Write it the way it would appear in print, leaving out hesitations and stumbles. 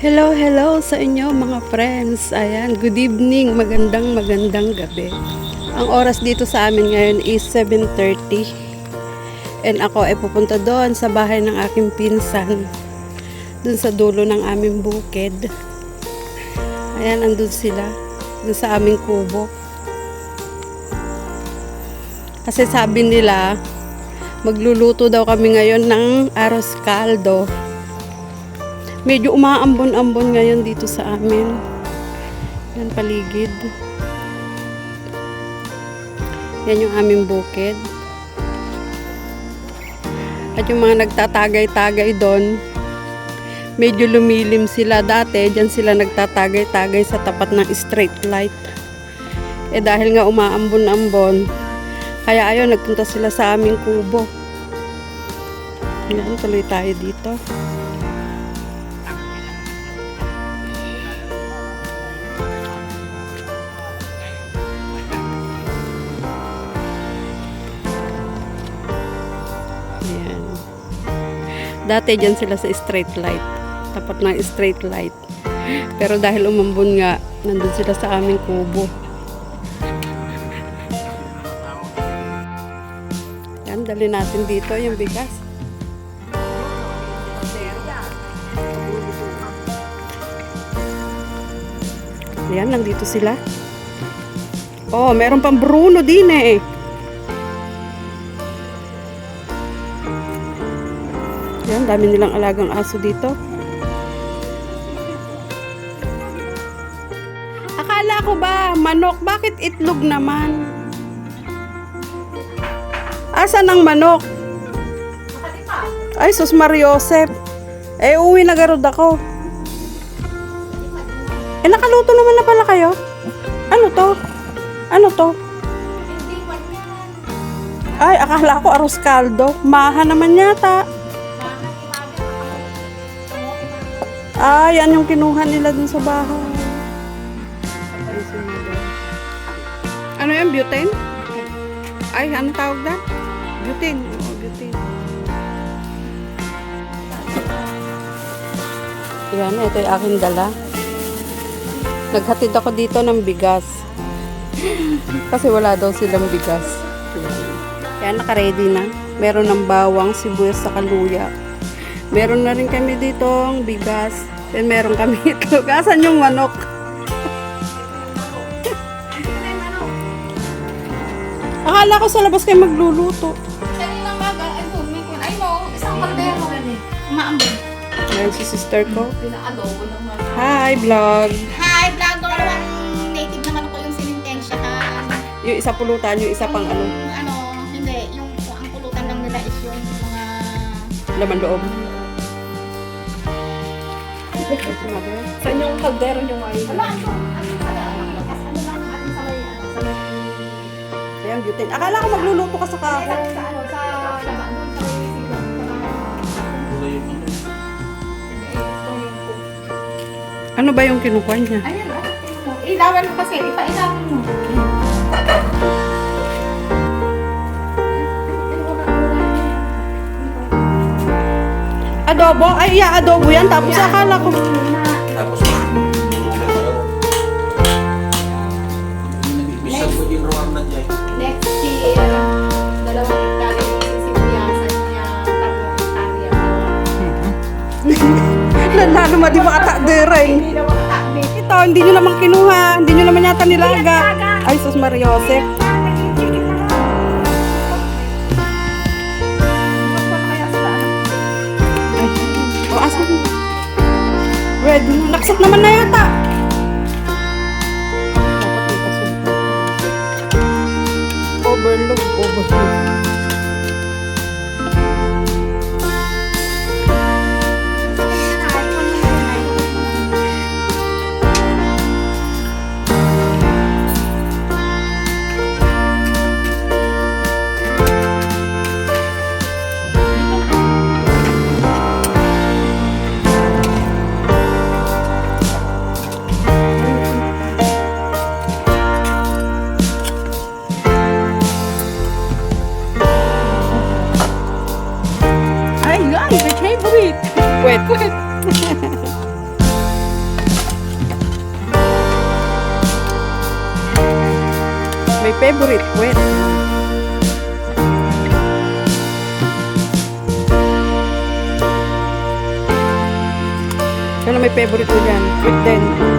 Hello, hello sa inyo mga friends. Ayan, good evening, magandang gabi. Ang oras dito sa amin ngayon is 7:30. And ako ay pupunta doon sa bahay ng aking pinsan. Doon sa dulo ng aming bukid. Ayan, andun sila. Doon sa aming kubo. Kasi sabi nila, magluluto daw kami ngayon ng arroz caldo. Medyo umaambon-ambon ngayon dito sa amin. Yan paligid. Yan yung aming bukid. At yung mga nagtatagay-tagay doon, medyo lumilim sila dati. Diyan sila nagtatagay-tagay sa tapat ng street light. Eh dahil nga umaambon-ambon, kaya ayaw nagpunta sila sa aming kubo. Yan, tuloy tayo dito. Dati dyan sila sa street light. Tapat ng street light. Pero dahil umambon nga, nandun sila sa aming kubo. Yan, dali natin dito yung bigas. Yan, nandito sila. Oh, meron pang Bruno din eh. Yan, dami nilang alagang aso dito. Akala ko ba, manok? Bakit itlog naman? Asan ang manok? Ay, sus Mariosep. Eh, uwi na garod ako. Eh, nakaluto naman na pala kayo? Ano to? Ano to? Ay, akala ko arroz caldo. Maha naman yata. Ah, yan yung kinuha nila dun sa bahay. Ano yan? Butane? Ay, ano tawag na? Butane. Oh, butane. Yan, ito yung aking dala. Naghatid ako dito ng bigas. Kasi wala daw silang bigas. Yan, naka-ready na. Meron ng bawang, sibuyas sa kaluya. Meron na rin kami dito ang bigas. Then meron kami itlog. Asan yung manok? Akala ko sa labas kayo magluluto. Kanina maga, ay no, isang kaldero. Umaambon. Ayan si sister ko. Pina-adobo ng mga. Hi, vlog. Hi, vlog ko naman. Native naman ako yung sinintensya ka. Yung isa pulutan, yung isa pang ano? Hindi. Yung ang pulutan lang nila is yung mga Laman loob. Saan yung kaldero nyo ngayon? wala, ano lang ating salay, Ayan, butane. Akala ko magluluto ka sa kahoy. sa labas, doon sa Ano ba yung kinukuha niya? ayan, ilawan mo kasi, ipailawan mo. Adobo? Ay, adobo yan. Tapos akala ko. Tapos bisa ko yung ruang na dyan. Next year, 2 hektarya yung sisibuyasan niya, 3 hektarya. Lalo ma di makata direng. Hindi na makatabi. Ito, hindi nyo naman kinuha. Hindi nyo naman yata nilaga. Ay, sus Mariosep. O, asan? Red, naksak naman na yata. Dapat may pasunod. Overlook. Wait. favorite puwet? Ano may favorite mo dyan? Puwet din.